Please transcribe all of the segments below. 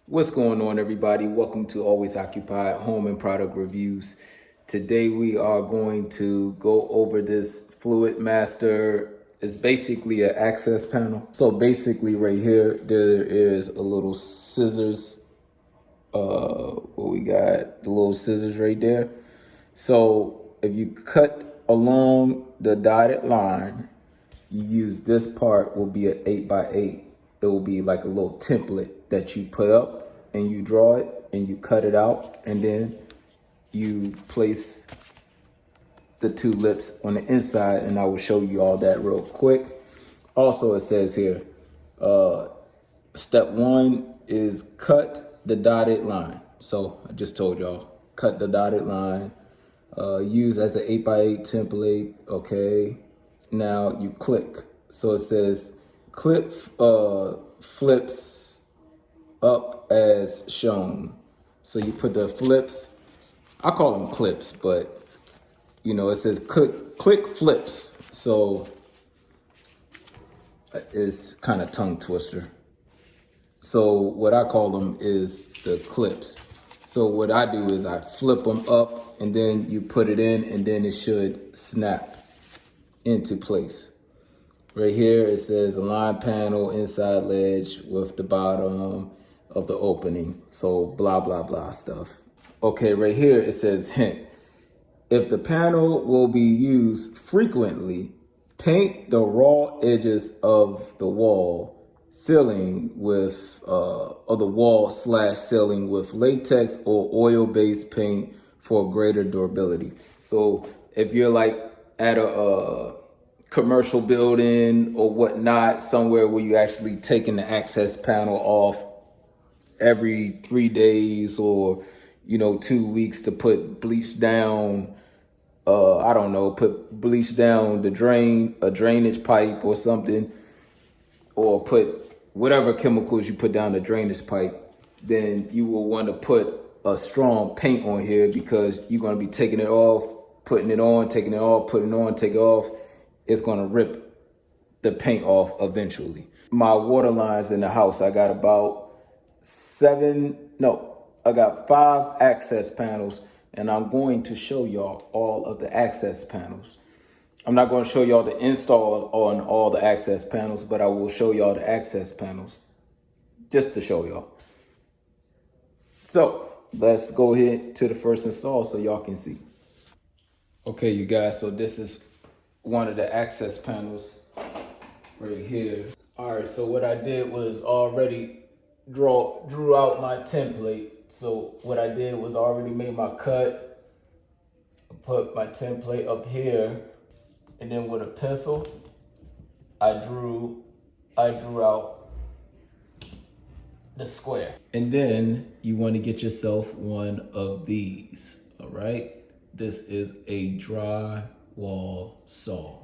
What's going on, everybody? Welcome to Always Occupied Home and Product Reviews. Today we are going to go over this Fluidmaster. It's basically an access panel. So basically right here, there is a little scissors. What we got, the little scissors right there. So if you cut along the dotted line, you use this part will be an 8x8. It will be like a little template that you put up and you draw it and you cut it out, and then you place the two lips on the inside, and I will show you all that real quick. Also, it says here, step one is cut the dotted line. So I just told y'all, cut the dotted line, use as an 8x8 template. Okay, now you click. So it says clip flips up as shown. So you put the flips, I call them clips, but you know, it says click flips. So it's kind of tongue twister. So what I call them is the clips. So what I do is I flip them up and then you put it in, and then it should snap into place. Right here it says align panel inside ledge with the bottom of the opening. So blah, blah, blah stuff. Okay, right here it says hint. If the panel will be used frequently, paint the raw edges of the wall ceiling with of the wall / ceiling with latex or oil-based paint for greater durability. So if you're like at a commercial building or whatnot, somewhere where you actually taking the access panel off every 3 days or 2 weeks to put bleach down, I don't know, put bleach down the drain, a drainage pipe or something, or put whatever chemicals you put down the drainage pipe, then you will want to put a strong paint on here, because you're going to be taking it off, putting it on, taking it off, putting it on, take it off. It's going to rip the paint off eventually. My water lines in the house, I got I got 5 access panels, and I'm going to show y'all all of the access panels. I'm not going to show y'all the install on all the access panels, but I will show y'all the access panels just to show y'all. So let's go ahead to the first install so y'all can see. Okay, you guys, so this is one of the access panels right here. All right, so what I did was already drew out my template. So what I did was already made my cut, put my template up here, and then with a pencil, I drew out the square. And then you want to get yourself one of these, all right? This is a drywall saw.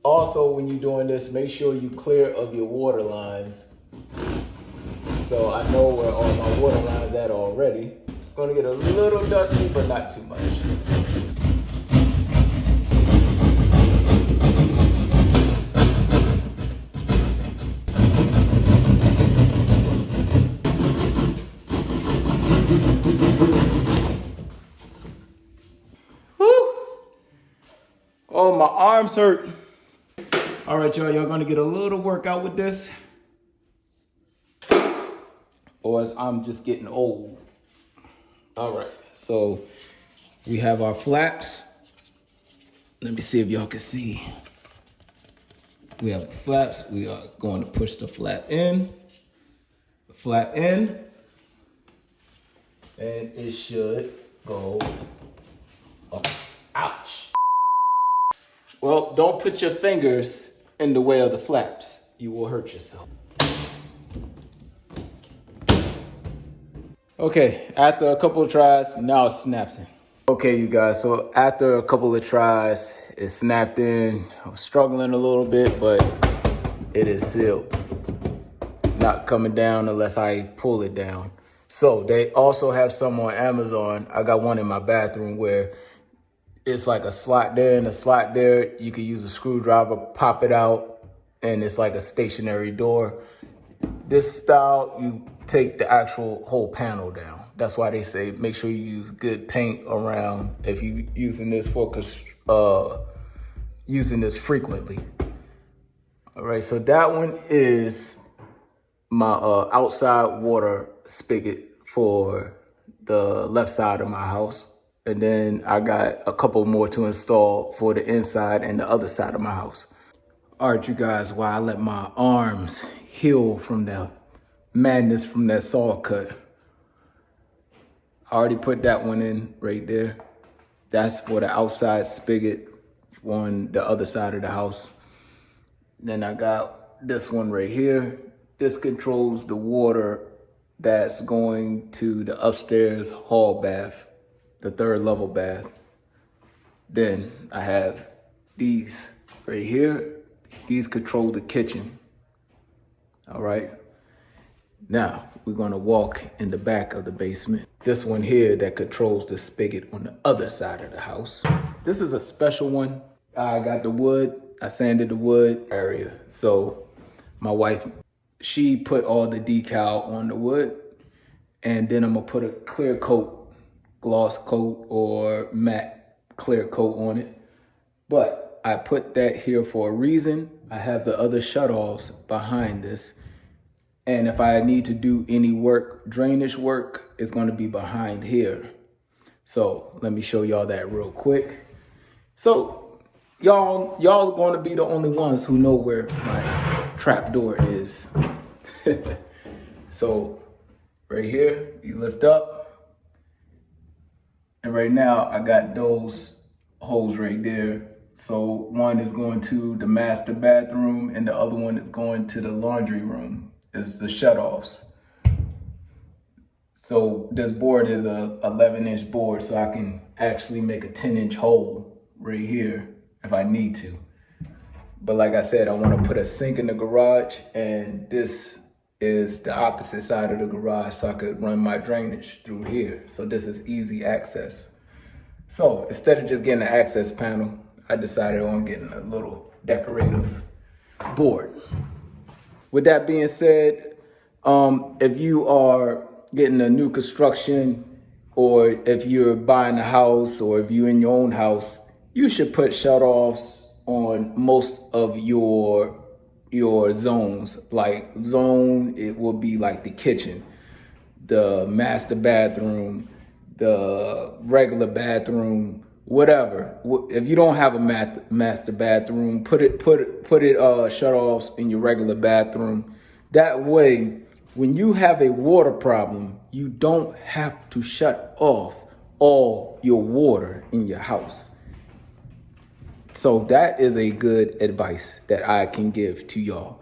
Also, when you're doing this, make sure you clear of your water lines. So I know where all my water lines at already. It's gonna get a little dusty, but not too much. Oh, my arms hurt. All right, y'all gonna get a little workout with this, or as I'm just getting old. All right, so we have our flaps. Let me see if y'all can see. We have the flaps. We are going to push the flap in, and it should go up. Ouch. Well, don't put your fingers in the way of the flaps. You will hurt yourself. Okay, after a couple of tries, now it snaps in. Okay, you guys, so after a couple of tries, it snapped in. I was struggling a little bit, but it is sealed. It's not coming down unless I pull it down. So they also have some on Amazon. I got one in my bathroom where it's like a slot there and a slot there. You can use a screwdriver, pop it out, and it's like a stationary door. This style, you take the actual whole panel down. That's why they say make sure you use good paint around if you using this using this frequently. All right, so that one is my outside water spigot for the left side of my house. And then I got a couple more to install for the inside and the other side of my house. All right, you guys, while I let my arms heal from the madness from that saw cut, I already put that one in right there. That's for the outside spigot on the other side of the house. Then I got this one right here. This controls the water that's going to the upstairs hall bath, the 3rd level bath. Then I have these right here. These control the kitchen. All right. Now we're gonna walk in the back of the basement. This one here that controls the spigot on the other side of the house. This is a special one. I got the wood, I sanded the wood area. So my wife, she put all the decal on the wood, and then I'm gonna put a clear coat, gloss coat or matte clear coat on it. But I put that here for a reason. I have the other shutoffs behind this. And if I need to do any work, drainage work, it's gonna be behind here. So let me show y'all that real quick. So y'all are gonna be the only ones who know where my trap door is. So right here, you lift up. And right now I got those holes right there. So one is going to the master bathroom and the other one is going to the laundry room. It's the shutoffs. So this board is a 11-inch board, so I can actually make a 10-inch hole right here if I need to. But like I said, I want to put a sink in the garage, and this is the opposite side of the garage, so I could run my drainage through here. So this is easy access. So instead of just getting an access panel, I decided on getting a little decorative board. With that being said, if you are getting a new construction, or if you're buying a house, or if you're in your own house, you should put shutoffs on most of your zones. Like zone, it will be like the kitchen, the master bathroom, the regular bathroom, whatever. If you don't have a master bathroom, put it shutoffs in your regular bathroom. That way, when you have a water problem, you don't have to shut off all your water in your house. So that is a good advice that I can give to y'all.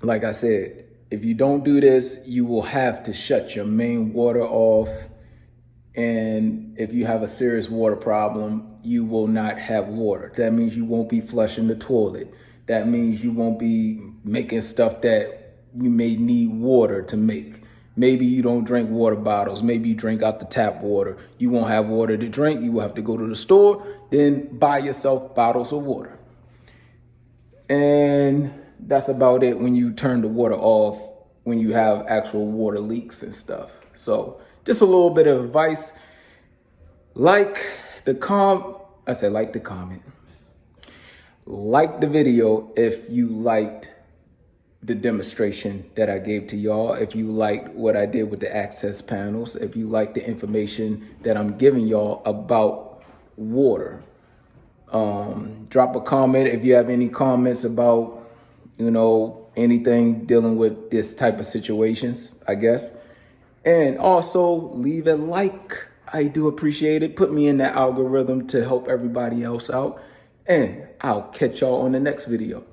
Like I said, if you don't do this, you will have to shut your main water off. And if you have a serious water problem, you will not have water. That means you won't be flushing the toilet. That means you won't be making stuff that you may need water to make. Maybe you don't drink water bottles. Maybe you drink out the tap water. You won't have water to drink. You will have to go to the store, then buy yourself bottles of water. And that's about it when you turn the water off, when you have actual water leaks and stuff. So just a little bit of advice. Like the comment. Like the video if you liked the demonstration that I gave to y'all. If you liked what I did with the access panels. If you like the information that I'm giving y'all about water. Drop a comment if you have any comments about, anything dealing with this type of situations, I guess. And also leave a like. I do appreciate it. Put me in that algorithm to help everybody else out. And I'll catch y'all on the next video.